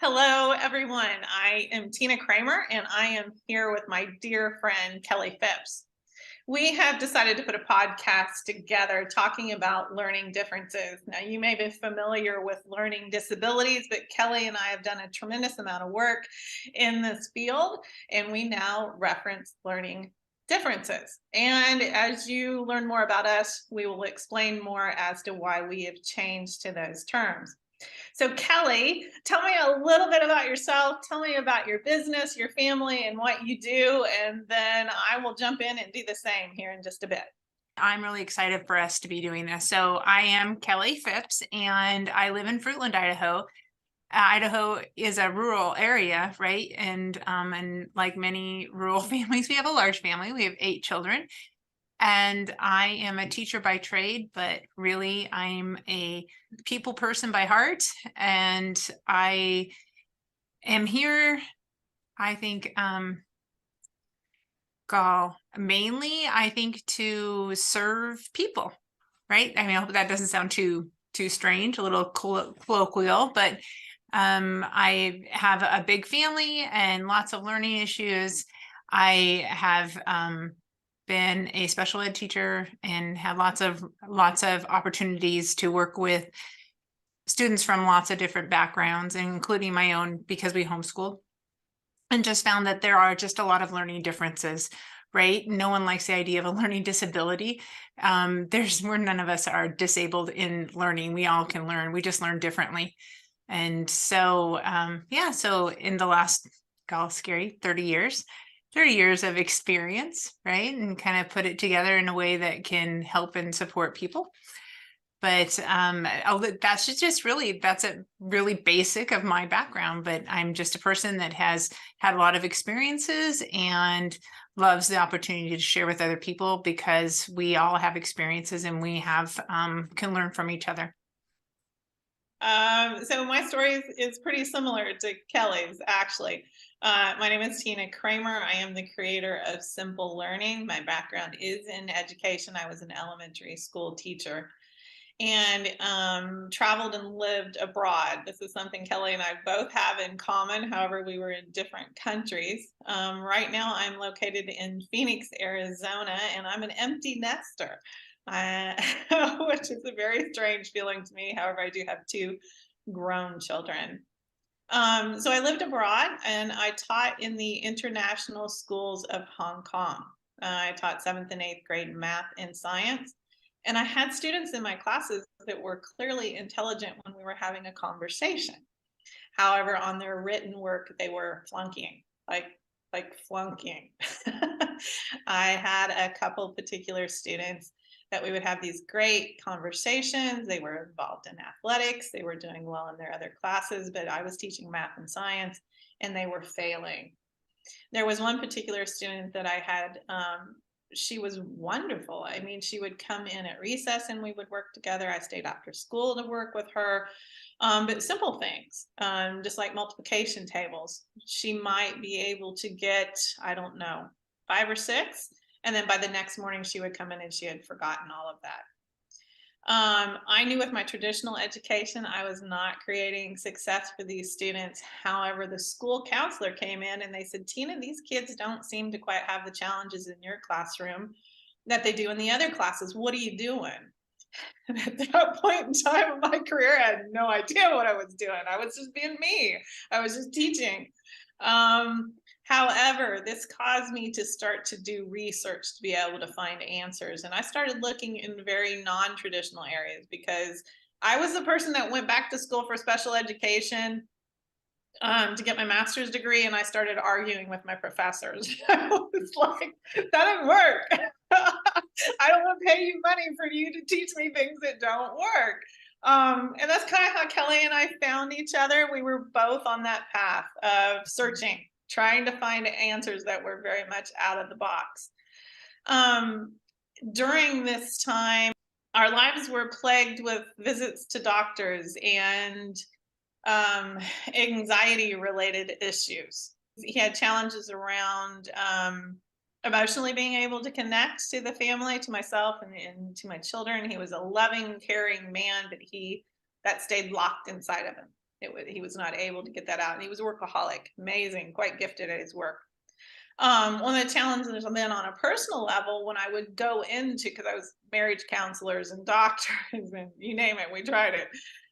Hello, everyone. I am Tina Kramer, and I am here with my dear friend, Kelley Phipps. We have decided to put a podcast together talking about learning differences. Now, you may be familiar with learning disabilities, but Kelley and I have done a tremendous amount of work in this field, and we now reference learning differences. And as you learn more about us, we will explain more as to why we have changed to those terms. So, Kelley, tell me a little bit about yourself. Tell me about your business, your family, and what you do. And then I will jump in and do the same here in just a bit. I'm really excited for us to be doing this. So I am Kelley Phipps and I live in Fruitland, Idaho. Idaho is a rural area, right? And like many rural families, we have a large family. We have 8 children. And I am a teacher by trade, but really I'm a people person by heart. And I am here, I think, mainly, I think, to serve people, right? I mean, I hope that doesn't sound too strange, a little colloquial, but I have a big family and lots of learning issues. I have been a special ed teacher and had lots of opportunities to work with students from lots of different backgrounds, including my own, because we homeschool, and just found that there are just a lot of learning differences, right? No one likes the idea of a learning disability. None of us are disabled in learning. We all can learn. We just learn differently. And so, so in the last, scary 30 years of experience, right? And kind of put it together in a way that can help and support people. But that's a really basic of my background. But I'm just a person that has had a lot of experiences and loves the opportunity to share with other people, because we all have experiences and we have can learn from each other. So my story is pretty similar to Kelley's, actually. My name is Tina Kramer. I am the creator of Simple Learning. My background is in education. I was an elementary school teacher and traveled and lived abroad. This is something Kelley and I both have in common. However, we were in different countries. Right now, I'm located in Phoenix, Arizona, and I'm an empty nester, which is a very strange feeling to me. However, I do have 2 grown children. So I lived abroad and I taught in the international schools of Hong Kong. I taught 7th and 8th grade math and science. And I had students in my classes that were clearly intelligent when we were having a conversation. However, on their written work, they were flunking, like flunking. I had a couple particular students that we would have these great conversations. They were involved in athletics. They were doing well in their other classes, but I was teaching math and science, and they were failing. There was one particular student that I had, she was wonderful. I mean, she would come in at recess and we would work together. I stayed after school to work with her. But simple things, just like multiplication tables. She might be able to get, I don't know, 5 or 6. And then by the next morning, she would come in and she had forgotten all of that. I knew with my traditional education, I was not creating success for these students. However, the school counselor came in and they said, Tina, these kids don't seem to quite have the challenges in your classroom that they do in the other classes. What are you doing? And at that point in time of my career, I had no idea what I was doing. I was just being me. I was just teaching. However, this caused me to start to do research to be able to find answers. And I started looking in very non-traditional areas because I was the person that went back to school for special education to get my master's degree, and I started arguing with my professors. I was like, that didn't work. I don't want to pay you money for you to teach me things that don't work. And that's kind of how Kelley and I found each other. We were both on that path of searching, trying to find answers that were very much out of the box. During this time, our lives were plagued with visits to doctors and anxiety related issues. He had challenges around emotionally being able to connect to the family, to myself and to my children. He was a loving, caring man, but that stayed locked inside of him. He was not able to get that out. And he was a workaholic, amazing, quite gifted at his work. One of the challenges then on a personal level, when I would go into, because I was marriage counselors and doctors and you name it, we tried it.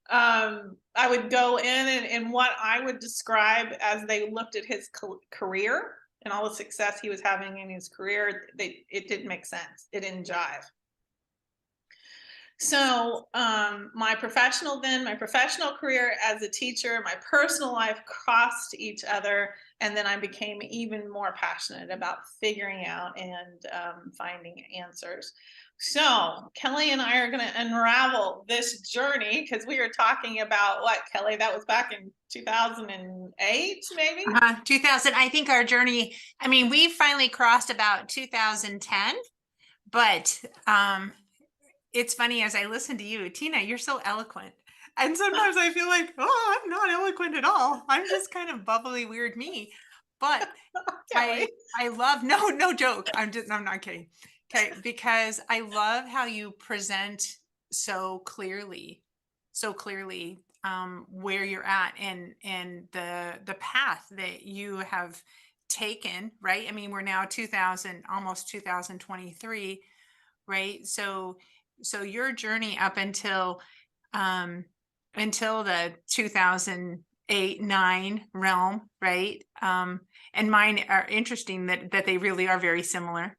I would go in and what I would describe as they looked at his career and all the success he was having in his career, it didn't make sense. It didn't jive. So my professional career as a teacher, my personal life crossed each other. And then I became even more passionate about figuring out and finding answers. So Kelley and I are going to unravel this journey, because we were talking about what, Kelley, that was back in 2008, maybe? 2000, I think our journey, I mean, we finally crossed about 2010, but it's funny, as I listen to you, Tina, you're so eloquent. And sometimes I feel like, oh, I'm not eloquent at all. I'm just kind of bubbly, weird me. But I love, no joke. I'm not kidding. Okay. Because I love how you present so clearly where you're at and the path that you have taken, right? I mean, we're now almost 2023, right? So your journey up until the 2008-9 realm, right? And mine are interesting that they really are very similar,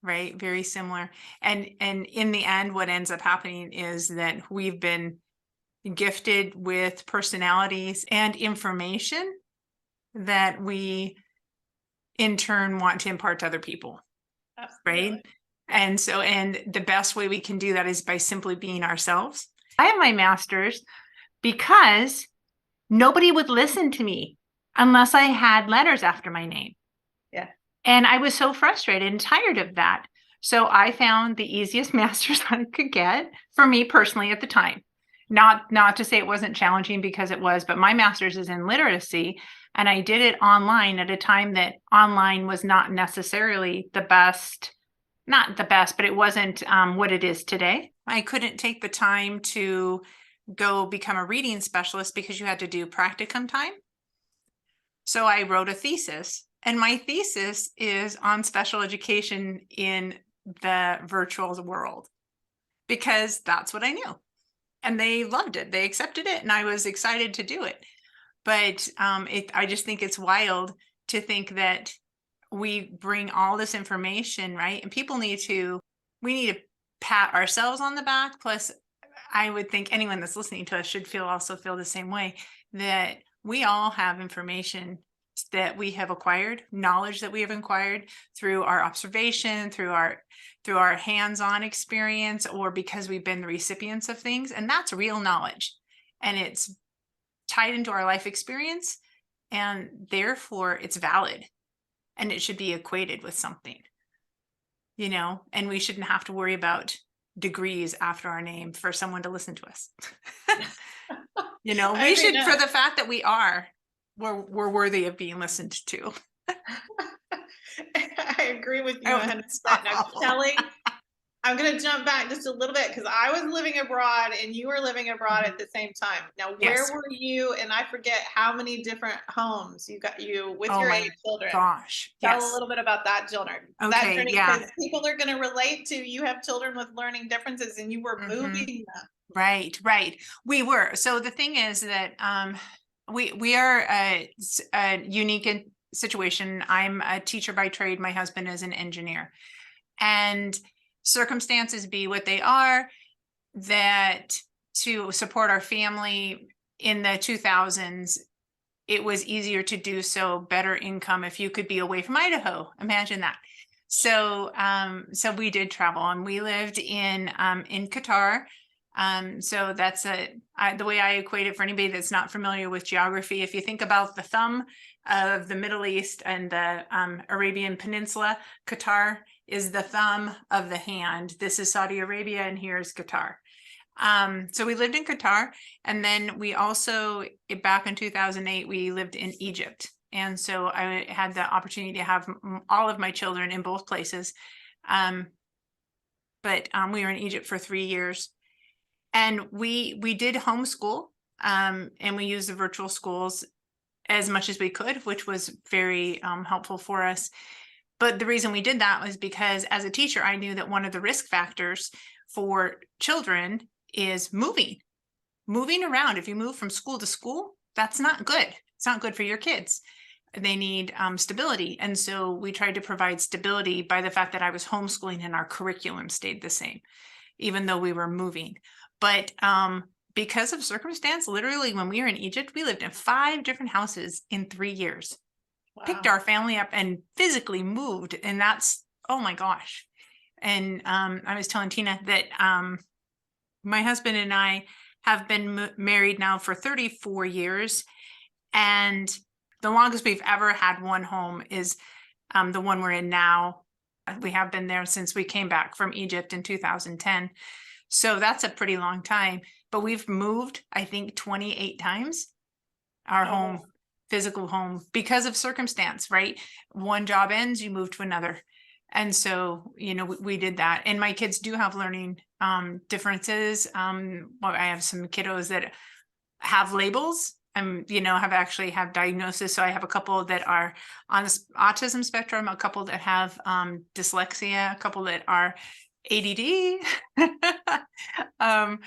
right? Very similar. And in the end, what ends up happening is that we've been gifted with personalities and information that we in turn want to impart to other people. Absolutely. Right. And the best way we can do that is by simply being ourselves. I have my master's because nobody would listen to me unless I had letters after my name. Yeah. And I was so frustrated and tired of that. So I found the easiest master's I could get for me personally at the time. Not to say it wasn't challenging, because it was, but my master's is in literacy. And I did it online at a time that online was not necessarily the best, not the best, but it wasn't what it is today. I couldn't take the time to go become a reading specialist because you had to do practicum time. So I wrote a thesis, and my thesis is on special education in the virtual world, because that's what I knew. And they loved it. They accepted it, and I was excited to do it. But I just think it's wild to think that we bring all this information, right? And we need to pat ourselves on the back. Plus, I would think anyone that's listening to us should also feel the same way, that we all have information that we have acquired, knowledge that we have acquired through our observation, through our hands-on experience, or because we've been the recipients of things. And that's real knowledge. And it's tied into our life experience. And therefore it's valid. And it should be equated with something, and we shouldn't have to worry about degrees after our name for someone to listen to us. We should, for the fact that we're worthy of being listened to. I agree with you 100%. Now, Kelley, I'm going to jump back just a little bit, because I was living abroad and you were living abroad at the same time. Now, where were you? And I forget how many different homes you with your 8 children. Gosh. Tell a little bit about that journey. Okay, because people are going to relate to, you have children with learning differences and you were moving them. Right. We were. So the thing is that we are a unique situation. I'm a teacher by trade. My husband is an engineer, and circumstances be what they are, that to support our family in the 2000s, it was easier to do so, better income if you could be away from Idaho. Imagine that. So we did travel, and we lived in Qatar. So that's the way I equate it for anybody that's not familiar with geography. If you think about the thumb of the Middle East and the Arabian Peninsula, Qatar is the thumb of the hand. This is Saudi Arabia, and here's Qatar. So we lived in Qatar, and then we also, back in 2008, we lived in Egypt. And so I had the opportunity to have all of my children in both places. But we were in Egypt for 3 years, and we did homeschool. And we used the virtual schools as much as we could, which was very helpful for us. But the reason we did that was because as a teacher, I knew that one of the risk factors for children is moving around. If you move from school to school, that's not good. It's not good for your kids. They need stability. And so we tried to provide stability by the fact that I was homeschooling and our curriculum stayed the same, even though we were moving. But because of circumstance, literally when we were in Egypt, we lived in 5 different houses in 3 years. Picked Wow. our family up and physically moved. And that's, oh my gosh. And I was telling Tina that my husband and I have been married now for 34 years. And the longest we've ever had one home is the one we're in now. We have been there since we came back from Egypt in 2010. So that's a pretty long time. But we've moved, I think, 28 times our Oh, home, wow. physical home, because of circumstance, right? One job ends, you move to another. And so, we did that. And my kids do have learning differences. Well, I have some kiddos that have labels and, have diagnosis. So I have a couple that are on the autism spectrum, a couple that have dyslexia, a couple that are ADD. And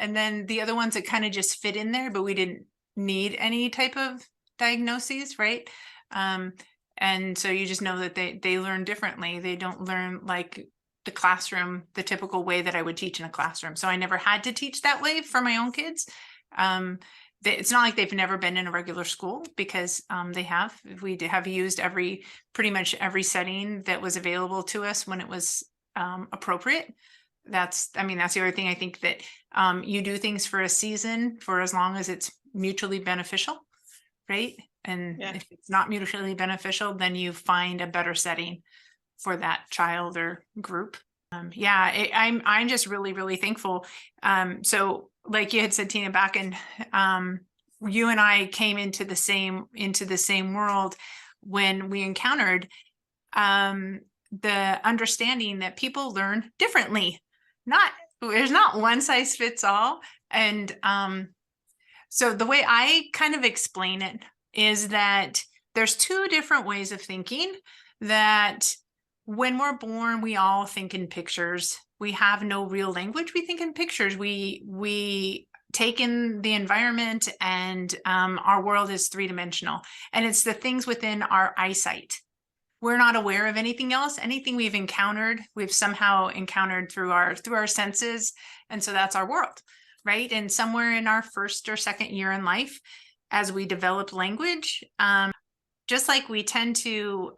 then the other ones that kind of just fit in there, but we didn't need any type of diagnoses, right? And so you just know that they learn differently. They don't learn like the classroom, the typical way that I would teach in a classroom. So I never had to teach that way for my own kids. It's not like they've never been in a regular school, because we have used pretty much every setting that was available to us when it was appropriate. That's the other thing. I think that you do things for a season for as long as it's mutually beneficial, right? And Yeah. if it's not mutually beneficial, then you find a better setting for that child or group. I'm just really, really thankful. So like you had said, Tina, back in you and I came into the same world when we encountered the understanding that people learn differently. There's not one size fits all. And so the way I kind of explain it is that there's 2 different ways of thinking. That when we're born, we all think in pictures. We have no real language. We think in pictures. We take in the environment, and our world is 3-dimensional. And it's the things within our eyesight. We're not aware of anything else. Anything we've somehow encountered through our senses. And so that's our world, right? And somewhere in our 1st or 2nd year in life, as we develop language, just like we tend to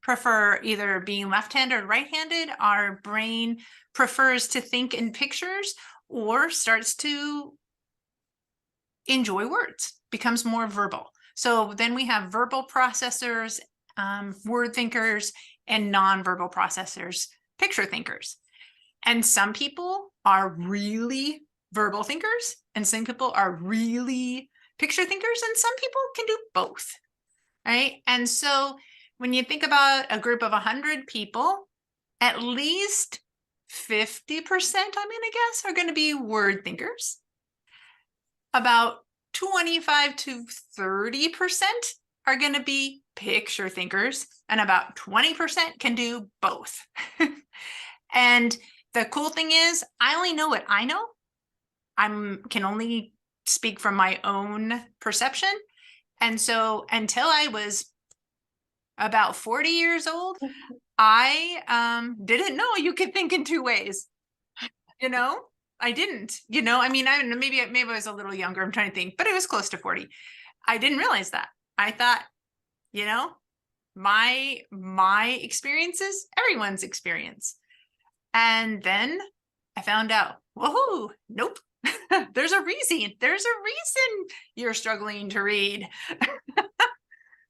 prefer either being left-handed or right-handed, our brain prefers to think in pictures or starts to enjoy words, becomes more verbal. So then we have verbal processors, word thinkers, and non-verbal processors, picture thinkers. And some people are really verbal thinkers, and some people are really picture thinkers, and some people can do both, right? And so when you think about a group of 100 people, at least 50%, I'm going to guess, are going to be word thinkers. About 25 to 30% are going to be picture thinkers, and about 20% can do both. And the cool thing is, I only know what I know. I can only speak from my own perception. And so until I was about 40 years old, I didn't know you could think in 2 ways. I didn't. I don't know, maybe I was a little younger. I'm trying to think, but it was close to 40. I didn't realize that. I thought, my experience is everyone's experience. And then I found out, whoa, nope. There's a reason you're struggling to read.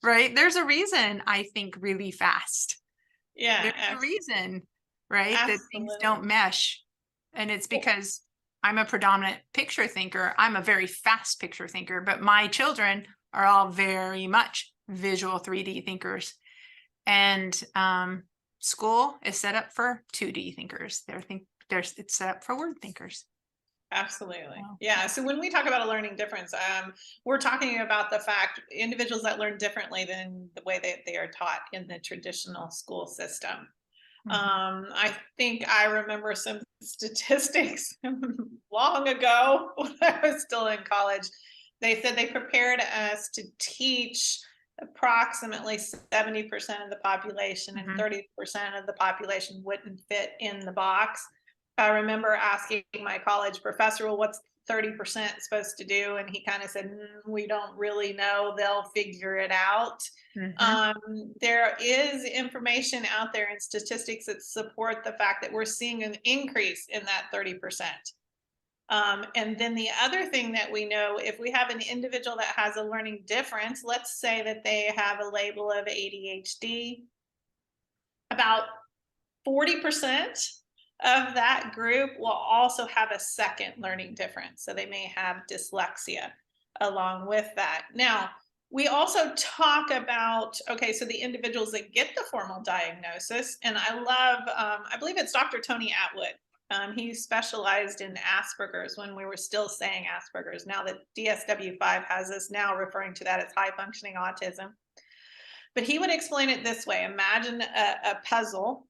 Right? There's a reason I think really fast. Yeah. There's a reason, right? That things Absolutely. don't mesh. And it's because I'm a predominant picture thinker. I'm a very fast picture thinker, but my children are all very much visual 3D thinkers. And school is set up for 2D thinkers. It's set up for word thinkers. Absolutely. Wow. Yeah. So when we talk about a learning difference, we're talking about the fact individuals that learn differently than the way that they are taught in the traditional school system. Mhm. I think I remember some statistics long ago when I was still in college. They said they prepared us to teach approximately 70% of the population, and Mhm. 30% of the population wouldn't fit in the box. I remember asking my college professor, well, what's 30% supposed to do? And he kind of said, we don't really know. They'll figure it out. Mhm. There is information out there and statistics that support the fact that we're seeing an increase in that 30%. And then the other thing that we know, if we have an individual that has a learning difference, let's say that they have a label of ADHD, about 40% of that group will also have a second learning difference. So they may have dyslexia along with that. Now, we also talk about, okay, so the individuals that get the formal diagnosis, and I love, I believe it's Dr. Tony Atwood. He specialized in Asperger's when we were still saying Asperger's. Now that DSW-5 has us now referring to that as high functioning autism. But he would explain it this way. Imagine a puzzle.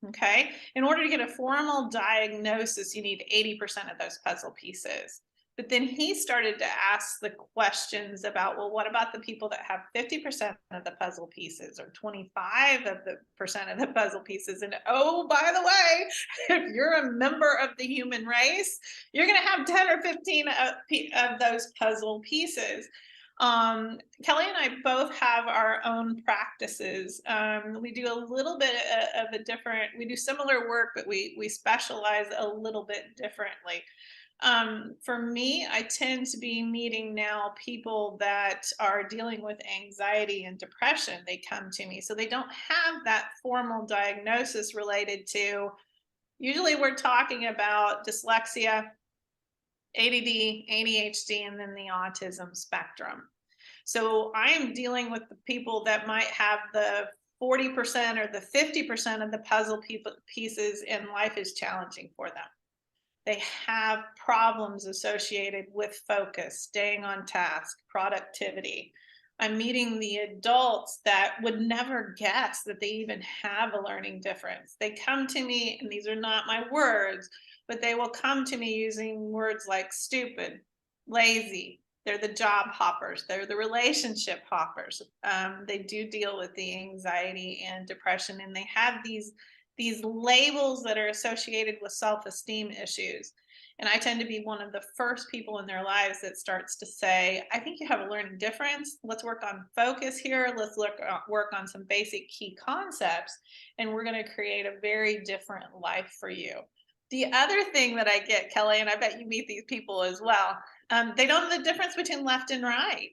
Okay. In order to get a formal diagnosis, you need 80% of those puzzle pieces. But then he started to ask the questions about, well, what about the people that have 50% of the puzzle pieces or 25 of the percent of the puzzle pieces? And oh, by the way, if you're a member of the human race, you're going to have 10 or 15 of those puzzle pieces. Kelley and I both have our own practices. We do a little bit of a different, we do similar work, but we specialize a little bit differently. For me, I tend to be meeting now people that are dealing with anxiety and depression. They come to me. So they don't have that formal diagnosis related to, usually we're talking about dyslexia, ADD, ADHD, and then the autism spectrum. So I am dealing with the people that might have the 40% or the 50% of the puzzle pieces, and life is challenging for them. They have problems associated with focus, staying on task, productivity. I'm meeting the adults that would never guess that they even have a learning difference. They come to me, and these are not my words, but they will come to me using words like stupid, lazy. They're the job hoppers. They're the relationship hoppers. They do deal with the anxiety and depression, and they have these labels that are associated with self-esteem issues. And I tend to be one of the first people in their lives that starts to say, I think you have a learning difference. Let's work on focus here. Let's work on some basic key concepts, and we're going to create a very different life for you. The other thing that I get, Kelley, and I bet you meet these people as well, they don't know the difference between left and right.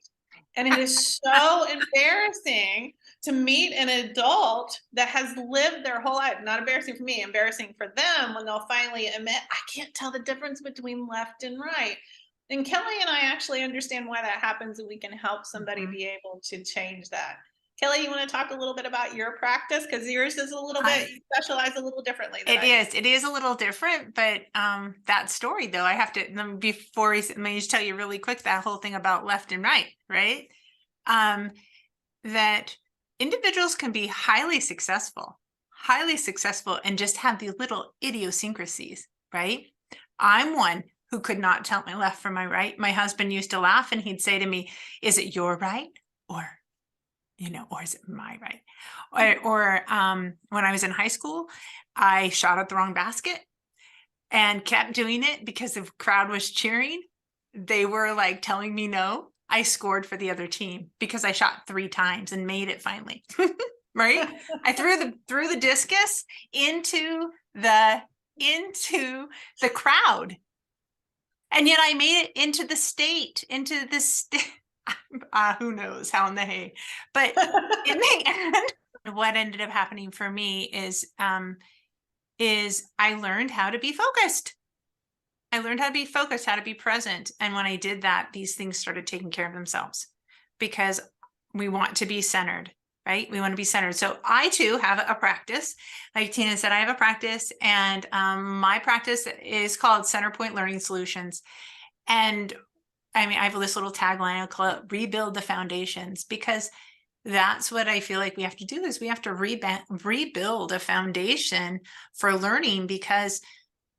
And it is so embarrassing to meet an adult that has lived their whole life, not embarrassing for me, embarrassing for them when they'll finally admit, I can't tell the difference between left and right. And Kelley and I actually understand why that happens, and we can help somebody Mhm. be able to change that. Kelley, you want to talk a little bit about your practice? Because yours is a little bit, I you specialize a little differently than It I do. is. It is a little different, but that story though, I have to before let me just tell you really quick that whole thing about left and right, right? Um, that individuals can be highly successful, and just have these little idiosyncrasies, right? I'm one who could not tell my left from my right. My husband used to laugh and he'd say to me, "Is it your right or or is it my right?" Or when I was in high school, I shot at the wrong basket and kept doing it because the crowd was cheering. They were like telling me no. I scored for the other team because I shot 3 times and made it finally. Right? I threw the discus into the into the crowd. And yet I made it into the state. Who knows how in the hay. But in the end, what ended up happening for me is I learned how to be focused. I learned how to be focused, how to be present. And when I did that, these things started taking care of themselves because we want to be centered, right? We want to be centered. So I too have a practice. Like Tina said, I have a practice, and my practice is called Centerpoint Learning Solutions. And I mean, I have this little tagline, I call it rebuild the foundations, because that's what I feel like we have to do, is we have to rebuild a foundation for learning, because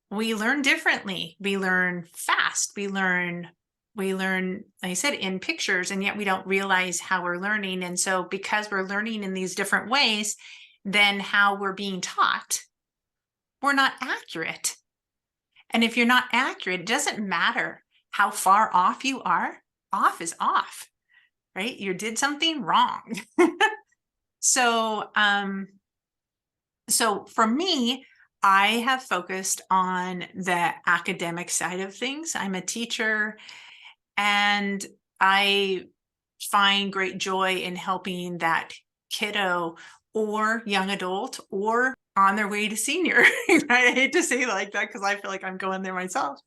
we learn differently. We learn fast. We learn, like I said, in pictures, and yet we don't realize how we're learning. And so because we're learning in these different ways than how we're being taught, we're not accurate. And if you're not accurate, it doesn't matter how far off you are. Off is off, right? You did something wrong. So, so for me, I have focused on the academic side of things. I'm a teacher, and I find great joy in helping that kiddo or young adult or on their way to senior. I hate to say it like that because I feel like I'm going there myself.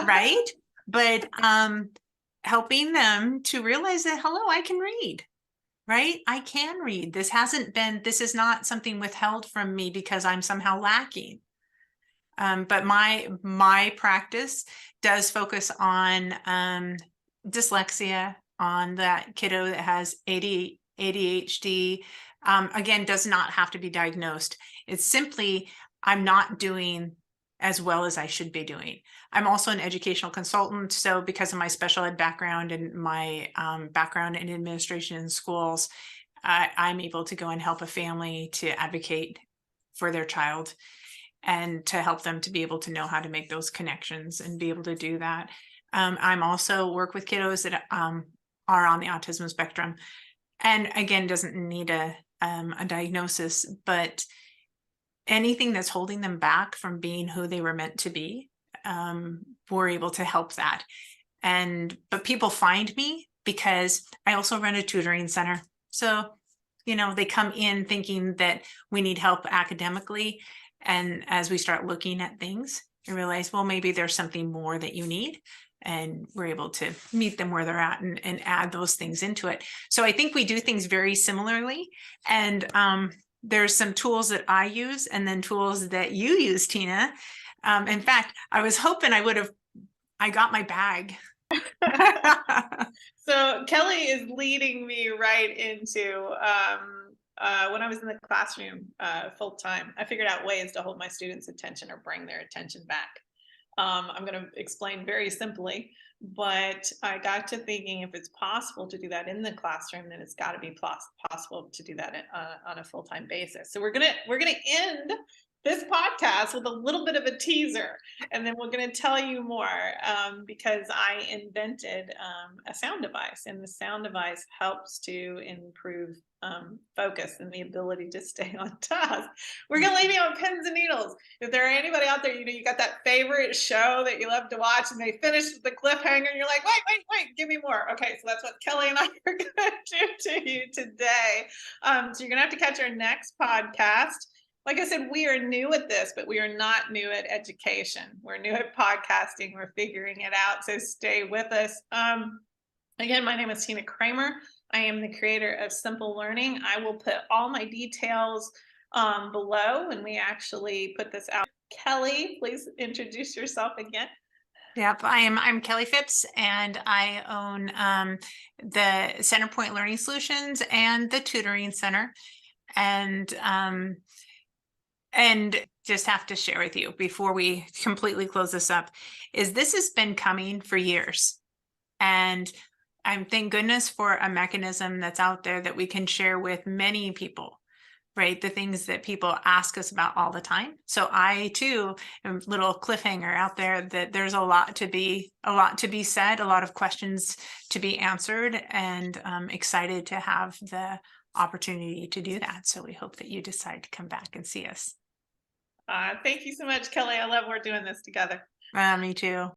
Right? But helping them to realize that, hello, I can read. Right? I can read. This is not something withheld from me because I'm somehow lacking. But my practice does focus on dyslexia, on that kiddo that has ADHD. Again, does not have to be diagnosed. It's simply, I'm not doing as well as I should be doing. I'm also an educational consultant. So because of my special ed background and my background in administration in schools, I'm able to go and help a family to advocate for their child and to help them to be able to know how to make those connections and be able to do that. I'm also work with kiddos that are on the autism spectrum, and again, doesn't need a diagnosis, but anything that's holding them back from being who they were meant to be, we're able to help that. But people find me because I also run a tutoring center. So, they come in thinking that we need help academically. And as we start looking at things, I realize, well, maybe there's something more that you need. And we're able to meet them where they're at and add those things into it. So I think we do things very similarly. And there's some tools that I use and then tools that you use, Tina. In fact, I was hoping I got my bag. So Kelley is leading me right into when I was in the classroom full time, I figured out ways to hold my students' attention or bring their attention back. I'm going to explain very simply, but I got to thinking, if it's possible to do that in the classroom, then it's got to be possible to do that on a full-time basis. So we're gonna end this podcast with a little bit of a teaser, and then we're going to tell you more because I invented a sound device, and the sound device helps to improve focus and the ability to stay on task. We're going to leave you on pins and needles. If there are anybody out there, you got that favorite show that you love to watch and they finish with the cliffhanger and you're like, wait, give me more. Okay, so that's what Kelley and I are going to do to you today. So you're going to have to catch our next podcast. Like I said, we are new at this, but we are not new at education. We're new at podcasting. We're figuring it out. So stay with us. Again, my name is Tina Kramer. I am the creator of Simple Learning. I will put all my details below when we actually put this out. Kelley, please introduce yourself again. Yep, I'm Kelley Phipps, and I own the Centerpoint Learning Solutions and the Tutoring Center. And just have to share with you before we completely close this up, this has been coming for years. And I'm thank goodness for a mechanism that's out there that we can share with many people, right? The things that people ask us about all the time. So I too am a little cliffhanger out there that there's a lot to be said, a lot of questions to be answered, and I'm excited to have the opportunity to do that. So we hope that you decide to come back and see us. Thank you so much, Kelley. I love we're doing this together. Me too.